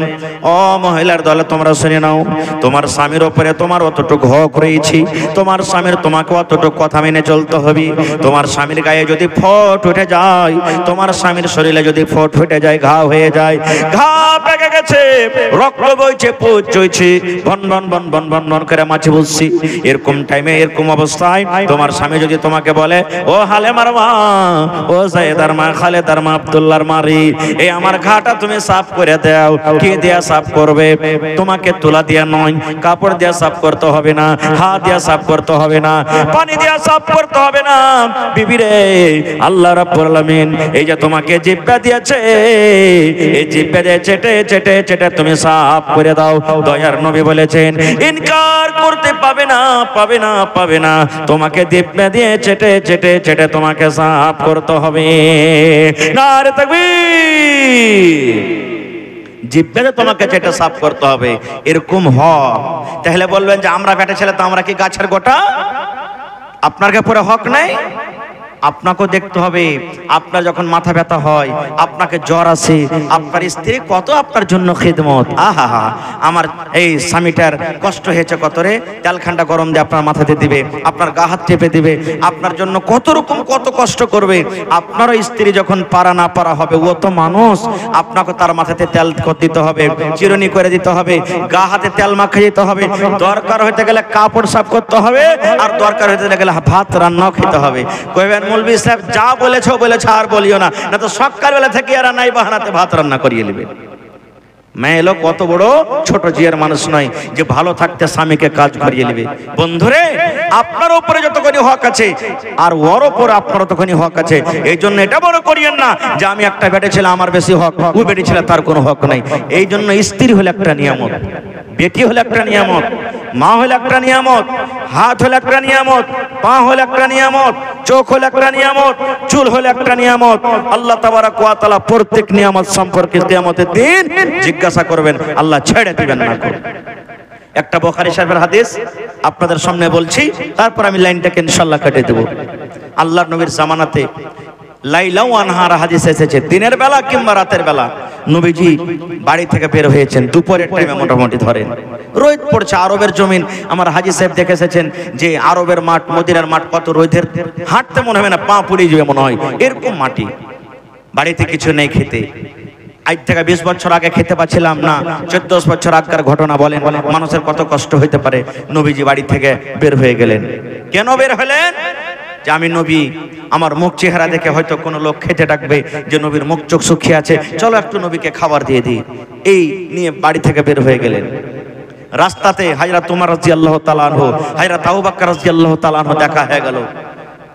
ও মহিলার দলে তোমরা শুনে নাও, তোমার স্বামীর উপরে তোমার অতটুকু হক রয়েছে, তোমার স্বামীর তোমাকে অতটুকু কথা মেনে চলতে হবে। তোমার স্বামীর গায়ে যদি ফোঁট উঠে যায়, তোমার স্বামীর শরীরে যদি ফোঁট উঠে যায়, ঘা হয়ে যায়, ঘা পেকে গেছে, রক্ত বইছে, পুজ চইছে, বন বন বন বন বন বন করে মাছি বুঝছি, এরকম টাইমে এরকম অবস্থায় তোমার স্বামী যদি তোমাকে বলে ও হালেমার মা, ও জায়েদার মা, খালেদার মা, আব্দুল্লাহর মারি, এই আমার ঘাটা তুমি সাফ করে দাও, কি দিয়া সাফ করবে? তোমাকে তুলা দিয়া নয়, কাপড় দিয়া সাফ করতে হবে না, হাত দিয়া সাফ করতে হবে না, পানি দিয়া সাফ করতে হবে না, বিবি রে আল্লাহ রাব্বুল আলামিন এই যে তোমাকে জিহ্বা দিয়েছে, এই জিহ্বা দিয়ে চেটে চেটে চেটে তুমি সাফ করে দাও। দয়ার নবী বলেছেন ইনকার করতে পাবে না, পাবে না, পাবে না, তোমাকে জিহ্বা দিয়ে চেটে চেটে চেটে তোমাকে সাফ করতে হবে। নারে তাকবীর, জিহ্বাতে তোমাকে চেটে সাফ করতে হবে, এরকম হক। তাহলে বলবেন যে আমরা বেটা ছেলে তো আমরা কি গাছের গোটা? আপনার কে পুরো হক নাই? আপনাকেও দেখতে হবে, আপনার যখন মাথা ব্যথা হয়, আপনাকে জ্বর আসে, আপনার স্ত্রী কত আপনার জন্য খিদমত, আহা হা, আমার এই স্বামীটার কষ্ট হয়েছে কত রে, তেলখান্ডা গরম দিয়ে আপনার মাথাতে দিবে, আপনার গা হাত চেপে দিবে, আপনার জন্য কত রকম কত কষ্ট করবে। আপনারও স্ত্রী যখন পারা না পারা হবে, ও তো মানুষ, আপনাকে তার মাথাতে তেল দিতে হবে, চিরুনি করে দিতে হবে, গা হাতে তেল মাখিয়ে দিতে হবে, দরকার হইতে গেলে কাপড় সাফ করতে হবে, আর দরকার হইতে গেলে ভাত রান্নাও খেতে হবে। কইবেন মৌলভী সাহেব যা বলেছো বলেছো আর বলিও না, না তো সকালবেলা থেকে এরা নাই বাহানাতে ভাত রান্না করিয়ে নেবে। মেয়ে লোক কত বড় ছোট জিয়ার মানুষ নয় যে ভালো থাকতে স্বামীকে কাজ করিয়ে নেবে। বন্ধুরে, আপনার উপরে যতখানি হক আছে আর ওর উপরে আপনার ততখানি হক আছে। এই জন্য এটা বড় করিয়েন না যে আমি একটা বেটে ছেলে আমার বেশি হক, ও বেটে ছেলে তার কোনো হক নাই। এই জন্য স্ত্রী হলে একটা নিয়ামত, বেটি হলে একটা নিয়ামত, মা হলে একটা নিয়ামত, হাত হলে একটা নিয়ামত, পা হলে একটা নিয়ামত, চোখ হলে একটা নিয়ামত, চুল হলে একটা নিয়ামত। আল্লাহ তাবারক ওয়া তাআলা প্রত্যেক নিয়ামত সম্পর্কে কিয়ামতের দিন জিজ্ঞাসা করবেন, আল্লাহ ছেড়ে দিবেন না। একটা বুখারী শরীফের হাদিস আপনাদের সামনে বলছি, তারপর আমি লাইনটাকে ইনশাআল্লাহ কেটে দেব। আল্লাহর নবীর জামানাতে লাইলা ওয়া নাহার হাদিস এসেছে, দিনের বেলা কিংবা রাতের বেলা নবীজি বাড়ি থেকে বের হয়েছেন দুপুরের টাইমে, মোটামুটি ধরেন রোদ পড়ছে, আরবের জমিন। আমার হাজী সাহেব দেখে এসেছেন যে আরবের মাঠ, মদিনার মাঠ কত রোদের, হাঁটতে মনে হবে না, পা পুড়ে যাবে মনে হয়, এরকম মাটি। বাড়িতে কিছু নেই খেতে, আজ থেকে 20 বছর আগে খেতে পাচ্ছিলাম না, 14 বছর আগের ঘটনা বলেন, মানুষের কত কষ্ট হইতে পারে। নবীজি বাড়ি থেকে বের হয়ে গেলেন। কেন বের হলেন? যে আমি নবী, আমার মুখ চেহারা দেখে হয়তো কোনো লোক খেতে ডাকবে যে নবীর মুখ চোখ শুকিয়ে আছে, চলো একটু নবীকে খাবার দিয়ে দিই। এই নিয়ে বাড়ি থেকে বের হয়ে গেলেন। রাস্তাতে হযরত ওমর রাদিয়াল্লাহু তাআলা আনহু, হযরত আবু বকর রাদিয়াল্লাহু তাআলা আনহু দেখা হয়ে গেল।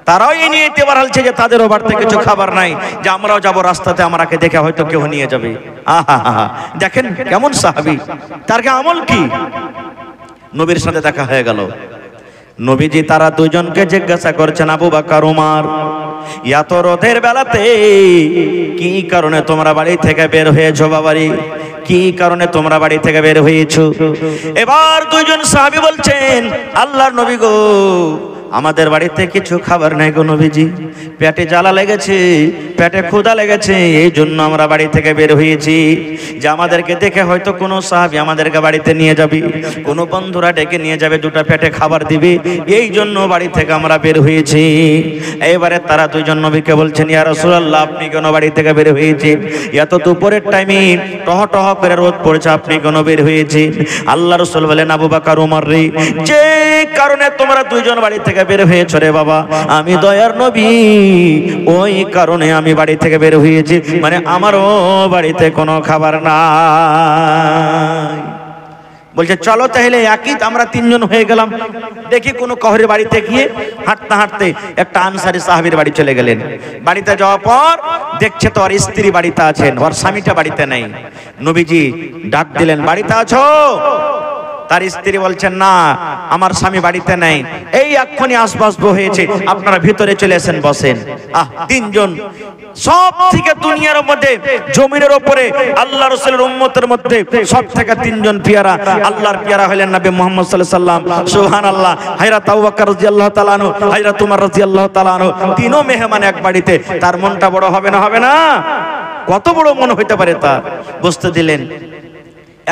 তারাও এই নিয়ে এবার হালছে যে তাদেরও বাড়িতে কিছু খাবার নাই, যে আমরাও যাব রাস্তাতে, আমাকে দেখে হয়তো কেউ নিয়ে যাবে। আহা, দেখেন কেমন সাহাবী, তার আমল কি। নবীর সাথে দেখা হয়ে গেল। নবীজি তারা দুজনকে জিজ্ঞাসা করছেন, আবু বকর, ওমর, এত রোদের বেলাতে কি কারণে তোমরা বাড়ি থেকে বের হয়েছো? বাবারি, কি কারণে তোমরা বাড়ি থেকে বের হয়েছো? এবার দুইজন সাহাবী বলছেন, আল্লাহর নবী গো, আমাদের বাড়িতে কিছু খাবার নাই গো নবীজি, পেটে জ্বালা লেগেছে, পেটে ক্ষুধা লেগেছে, এই জন্য আমরা বাড়ি থেকে বের হয়েছি। যে আমাদেরকে দেখে হয়তো কোনো সাহাবী আমাদেরকে বাড়িতে নিয়ে যাবে, কোনো বন্ধুরা ডেকে নিয়ে যাবে, দুটো পেটে খাবার দিবে, এই জন্য বাড়ি থেকে আমরা বের হয়েছি। এবারে তারা দুইজন নবীকে বলছেন, ইয়া রাসূলুল্লাহ, আপনি কেন বাড়ি থেকে বের হয়েছেন? এত দুপুরের টাইমে টহ টহ করে রোদ পড়েছে, আপনি কেন বের হয়েছেন? আল্লাহ রাসূল বলেন, আবু বকর, ওমর রে, যে কারণে তোমরা দুইজন বাড়ি থেকে বের হয়েছো রে বাবা, আমি দয়ার নবী ওই কারণে আমি বাড়ি থেকে বের হয়েছি, মানে আমারও বাড়িতে কোনো খাবার নাই। বলছে চলো তাহলে একই, আমরা তিনজন হয়ে গেলাম, দেখি কোনো কাউরের বাড়িতে গিয়ে হাঁটতে হাঁটতে একটা আনসারী সাহাবীর বাড়ি চলে গেলেন। বাড়িতে যাওয়ার পর দেখছে তো আর স্ত্রী বাড়িতে আছেন, ওর স্বামীটা বাড়িতে নেই। নবীজি ডাক দিলেন, বাড়িতে আছো? তার স্ত্রী বলছেন, না, আমার স্বামী বাড়িতে নেই, এই এক্ষুনি আসবাসবো হয়েছে, আপনারা ভিতরে চলে এসেন, বসেন। তিনজন, সব থেকে দুনিয়ার মধ্যে জমিনের উপরে আল্লাহ রাসূলের উম্মতের মধ্যে সব থেকে তিনজন পিয়ারা, আল্লাহর পিয়ারা হলেন নবী মুহাম্মদ সাল্লাল্লাহু আলাইহি সাল্লাম, সুবহানাল্লাহ। হযরত আবু বকর রাদিয়াল্লাহু তাআলা আনহু, হযরত ওমর রাদিয়াল্লাহু তাআলা আনহু, তিনও মেহমান এক বাড়িতে। তার মনটা বড় হবে না? হবে না? কত বড় মন হইতে পারে তার, বুঝতে দিলেন।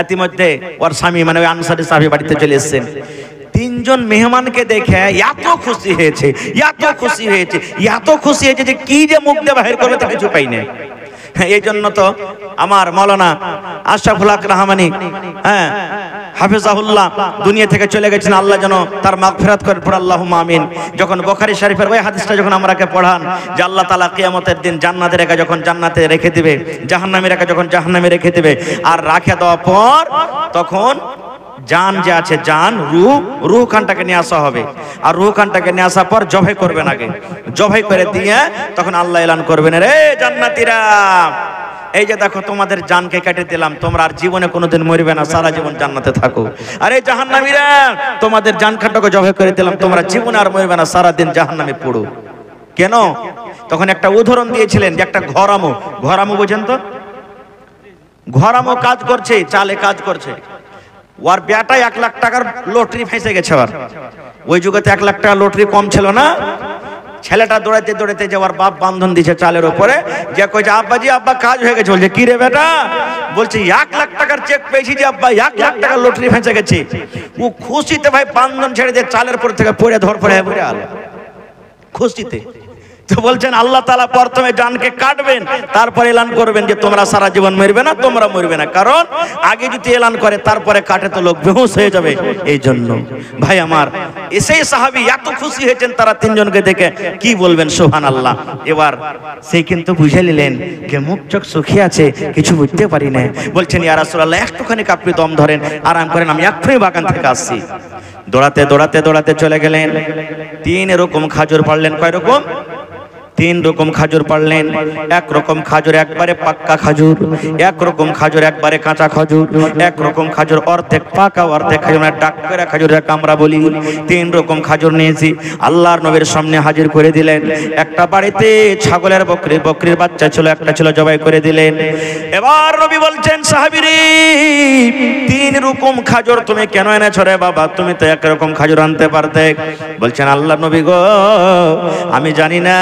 ইতিমধ্যে ওর স্বামী মানে ওই আনসারী সাহাবী বাড়িতে চলে এসেছেন। তিনজন মেহমানকে দেখে এত খুশি হয়েছে, এত খুশি হয়েছে, এত খুশি হয়েছে যে কি যে মুখ দিয়ে বাহির করবে তা কিছু পাই না। এই জন্য তো আমার মাওলানা আশরাফুল হক রহমানী, হাফিজাহুল্লাহ, দুনিয়া থেকে চলে গেছেন, আল্লাহ যেন তার মাগফিরাত করেন, পড়ে আল্লাহুম্মা আমিন। যখন বুখারী শরীফের ওই হাদিসটা যখন আমরাকে পড়ান যে আল্লাহ তাআলা কিয়ামতের দিন জান্নাতের একা যখন জান্নাতে রেখে দিবে, জাহান্নামের একা যখন জাহান্নামে রেখে দিবে, আর রাখে দেওয়ার পর তখন জান যে আছে, জান রূহ খানটাকে নিয়ে আসা হবে, আর রূহ খানটাকে নিয়ে আসার পর জবাই করবেন, আগে জবাই করে দিয়ে তখন আল্লাহ এলান করবেন, রে জান্নাতীরা, এই যে দেখো তোমাদের জানকে কেটে দিলাম, তোমরা আর জীবনে কোনোদিন মরবে না, সারা জীবন জান্নাতে থাকো। আরে জাহান্নামীরা, তোমাদের জান খানটাকে জবাই করে দিলাম, তোমরা জীবনে আর মরবে না, সারা দিন জাহান্নামে পড়ো। কেন? তখন একটা উদাহরণ দিয়েছিলেন যে একটা ঘরামো বোঝেন তো, ঘরামো কাজ করছে, চালে কাজ করছে, ওর বেটা 1 লাখ টাকার লটারি ফেঁসে গেছে। ওই যুগেতে 1 লাখ টাকা লটারি কম ছিল না। ছেলেটা দৌড়াইতে দৌড়াইতে যে ওর বাপ বান্ধন দিয়েছে চালের উপরে, যে কইছে, আব্বাজি, আব্বা কাজ হয়ে গেছে। বলছে, কি রে বেটা? বলছে, 1 লাখ টাকার চেক পেয়েছি যে আব্বা, 1 লাখ টাকার লটারি ফেঁসে গেছে। ও খুশিতে ভাই বান্ধন ছেড়ে দিয়ে চালের পর থেকে পড়ে ধর পড়ে আলো, খুশিতে তো বলছেন আল্লাহ তাআলা প্রথমে জানকে কাটবেন, তারপর এলান করবেন যে তোমরা সারা জীবন মরবে না, তোমরা মরবে না। কারণ আগে যদি এলান করে তারপরে কাটে তো লোক বেহুশ হয়ে যাবে। এই জন্য ভাই আমার, সেই সাহাবী এত খুশি হয়েছেন তারা তিনজনকে দেখে, কি বলবেন সুবহানাল্লাহ। এবার সেই কিন্তু বুঝে নিলেন যে মুখ চোখ শুকিয়ে আছে, কিছু বুঝতে পারি না। বলছেন ইয়া রাসূলুল্লাহ একটুখানি আপনি দম ধরেন, আরাম করেন, আমি এক্ষুনি বাগান থেকে আসছি। দৌড়াতে দৌড়াতে দৌড়াতে চলে গেলেন। 3 রকম খাজুর পারলেন। কয় রকম? 3 রকম খাজুর পারলেন। এক রকম খাজুর একবারে পাক্কা খাজুর, এক রকম খাজুর একবারে কাঁচা খাজুর, এক রকম খাজুর অর্ধেক পাকা অর্ধেক খাজুর, মানে ডাক্কেরা খাজুর যাকে আমরা বলি। 3 রকম খাজুর নিয়েছি, আল্লাহর নবীর সামনে হাজির করে দিলেন। একটা বাড়িতে ছাগলের বকরির বাচ্চা ছিল, একটা ছিল, জবাই করে দিলেন। এবার নবী বলছেন সাহাবীরে 3 রকম খাজুর তুমি কেন এনেছো রে বাবা? তুমি তো এক রকম খাজুর আনতে পারতে। বলছেন আল্লাহর নবী গো, আমি জানি না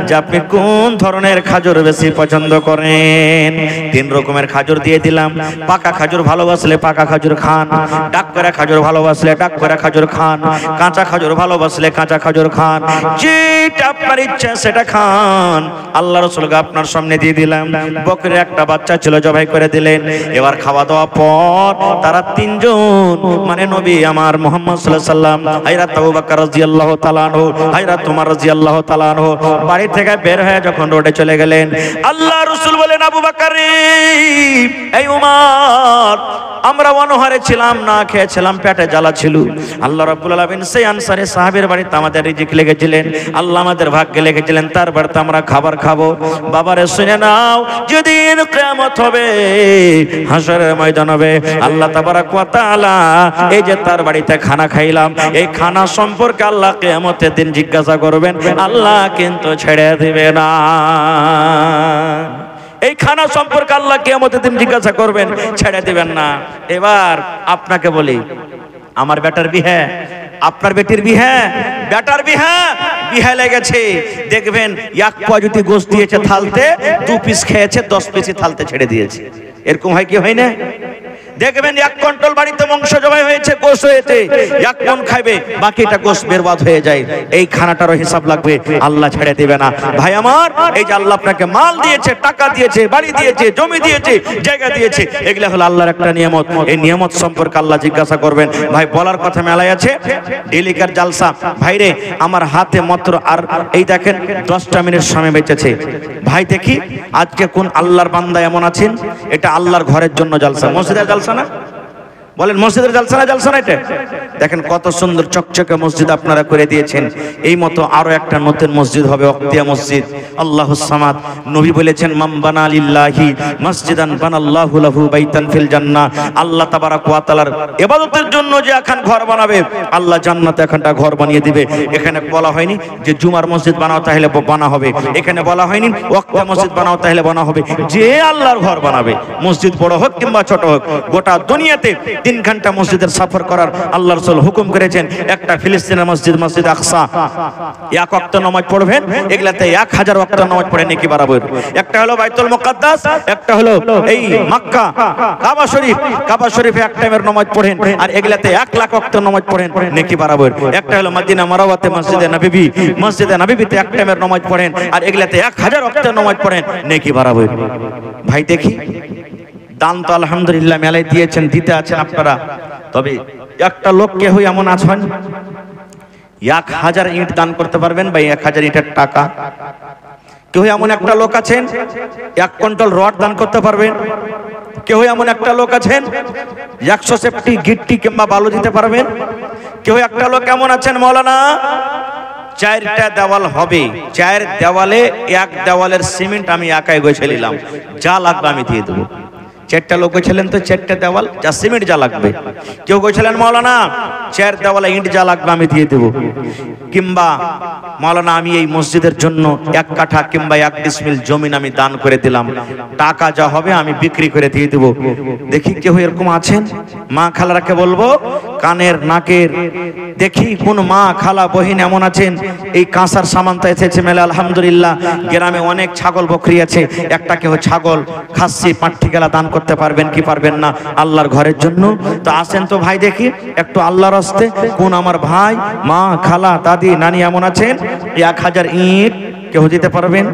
যে আপনি কোন ধরনের খাজুর বেশি পছন্দ করেন। 3 রকমের খাজুর দিয়ে দিলাম। পাকা খাজুর ভালোবাসলে পাকা খাজুর খান, ডাক করে খাজুর ভালোবাসলে ডাক করে খাজুর খান, কাঁচা খাজুর ভালোবাসলে কাঁচা খাজুর খান, যেটা আপনার ইচ্ছা সেটা খান। আল্লাহ রাসূলকে আপনার সামনে দিয়ে দিলাম। বকরির একটা বাচ্চা ছিল, জবাই করে দিলেন। এবার খাওয়া দাওয়া পর তারা 3 জন, মানে নবী আমার মুহাম্মদ সাল্লাল্লাহু আলাইহি সাল্লাম, হযরত আবু বকর রাদিয়াল্লাহু তাআলা আনহু, হযরত ওমর রাদিয়াল্লাহু তাআলা আনহু বাড়ি থেকে বের হয়ে যখন রোডে চলে গেলেন, আল্লাহ রাসূল বলেন আবু বকর, এই ওমর, আমরা অনহারে ছিলাম, না খেয়েছিলাম, পেটে জ্বালা ছিল। আল্লাহ রাব্বুল আলামিন সেই আনসারী সাহাবীর বাড়িতে আমাদের রিজিক লিখেছিলেন, আল্লাহ আমাদের ভাগ্যে লিখেছিলেন, তার বাড়িতে আমরা খাবার খাবো। বাবারে শুনে নাও, যেদিন কিয়ামত হবে, হাসরের ময়দান হবে, আল্লাহ তাবারক ওয়া তাআলা এই যে তার বাড়িতে খানা খাইলাম, এই খানা সম্পর্কে আল্লাহ কিয়ামতের দিন জিজ্ঞাসা করবেন, আল্লাহ কিন্তু ছেড়ে দিবে না। এই খানা সম্পর্কে আল্লাহ কিয়ামতের দিন জিজ্ঞাসা করবেন, ছেড়ে দিবেন না। এবার আপনাকে বলি, আমার বেটার বিয়ে, আপনার বেটির বিয়ে, বেটার বিয়ে লেগেছে, দেখবেন 1 পা যদি গোশত দিয়েছে থালতে, 2 পিস খেয়েছে, 10 পিসই থালতে ছেড়ে দিয়েছে। এরকম হয় কি হয় না? দেখবেন 1 কুইন্টাল বাড়িতে মাংস জবাই হয়েছে, গোশত হয়েছে, 1 মণ খাবে, বাকিটা গোশত বরবাদ হয়ে যায়। এই খানাটারও হিসাব লাগবে, আল্লাহ ছেড়ে দিবে না। ভাই আমার, এই যে আল্লাহ আপনাকে মাল দিয়েছে, টাকা দিয়েছে, বাড়ি দিয়েছে, জমি দিয়েছে, জায়গা দিয়েছে, এগুলা হলো আল্লাহর একটা নিয়ামত। এই নিয়ামত সম্পর্কে আল্লাহ জিজ্ঞাসা করবেন। ভাই বলার কথা মেলায় আছে, ডেলিকার জালসা। ভাইরে আমার হাতে মাত্র আর এই দেখেন 10টা মিনিট সময় বেঁচেছে। ভাই দেখি আজকে কোন আল্লাহর বান্দা এমন আছেন, এটা আল্লাহর ঘরের জন্য জালসা, মসজিদের জালসা না? বলেন মসজিদের জালসা না? জালসা না এটা? দেখেন কত সুন্দর চকচকে মসজিদ আপনারা করে দিয়েছেন। এই মতো আরো একটা নতুন মসজিদ হবে, ওয়াক্তিয়া মসজিদ। আল্লাহুস সামাদ, নবী বলেছেন মান বানা লিল্লাহি মসজিদান বানাল্লাহু লাহু বাইতান ফিল জান্নাহ। আল্লাহ তাবারক ওয়া তাআলার ইবাদতের জন্য যে এখন ঘর বানাবে, আল্লাহ জান্নাতে একটা ঘর বানিয়ে দিবে। এখানে বলা হয়নি যে জুমার মসজিদ বানাও তাহলে বানা হবে, এখানে বলা হয়নি ওয়াক্তিয়া মসজিদ বানাও তাহলে বানা হবে। যে আল্লাহর ঘর বানাবে, মসজিদ বড় হোক কিংবা ছোট হোক, গোটা দুনিয়াতে 3 ঘন্টা মসজিদের সফর করার আল্লাহ রাসূল হুকুম করেছেন। একটা ফিলিস্তিনের মসজিদ, মসজিদ আকসা, 1 ওয়াক্ত নামাজ পড়বেন, এগুলাতে 1000 ওয়াক্ত নামাজ পড়ে নেকি বাড়াবেন। একটা হলো বাইতুল মুকাদ্দাস, একটা হলো এই মক্কা কাবা শরীফ, কাবা শরীফে 1 টাইমের নামাজ পড়েন, আর এগুলাতে 1 লাখ ওয়াক্ত নামাজ পড়েন, নেকি বাড়াবেন। একটা হলো মদিনা মারাওয়াতে মসজিদে নববী, মসজিদে নববীতে 1 টাইমের নামাজ পড়েন, আর এগুলাতে 1000 ওয়াক্ত নামাজ পড়েন, নেকি বাড়াবেন। ভাই দেখি দান তো আলহামদুলিল্লাহ মেলায় দিয়েছেন, দিতে আছেন আপনারা, তবে একটা লোক কেউ এমন আছেন 1000 ইট দান করতে পারবেন বা 1000 ইটের টাকা? কেউ এমন একটা লোক আছেন 1 কুইন্টাল রড দান করতে পারবেন? কেউ এমন একটা লোক আছেন 100 সেফটি গিট্টি কিংবা বালু দিতে পারবেন? কেউ একটা লোক এমন আছেন মৌলানা 4টা দেওয়াল হবে, 4 দেওয়ালে 1 দেওয়ালের সিমেন্ট আমি একাই গেছে নিলাম, যা লাগবে আমি দিয়ে দেবো। 4টা লোক ছিলেন তো 4টা দেওয়াল যা সিমেন্ট যা লাগবে। কেউ ছিলেন মৌলানা 4 দেওয়ালে ইট যা লাগবে আমি দিয়ে দেবো, কিংবা মৌলানা আমি এই মসজিদের জন্য 1 কাঠা কিংবা 1 ডিসমিল জমিন আমি দান করে দিলাম, টাকা যা হবে আমি বিক্রি করে দিয়ে দেবো। দেখি কেউ এরকম আছেন? মা খালারাকে বলবো, কানের নাকের দেখি কোন মা খালা বহিন এমন আছেন এই কাঁসার সামানটা এসেছে মেলা আলহামদুলিল্লাহ। গ্রামে অনেক ছাগল বকরি আছে, একটা কেউ ছাগল খাসি পাঠি গেলা দান করতে পারবেন কি পারবেন না আল্লাহর ঘরের জন্য? তো আসেন তো ভাই দেখি একটু আল্লাহর হস্তে কোন আমার ভাই মা খালা দাদি নানি এমন আছেন 1000 ইট কেউ দিতে পারবেন?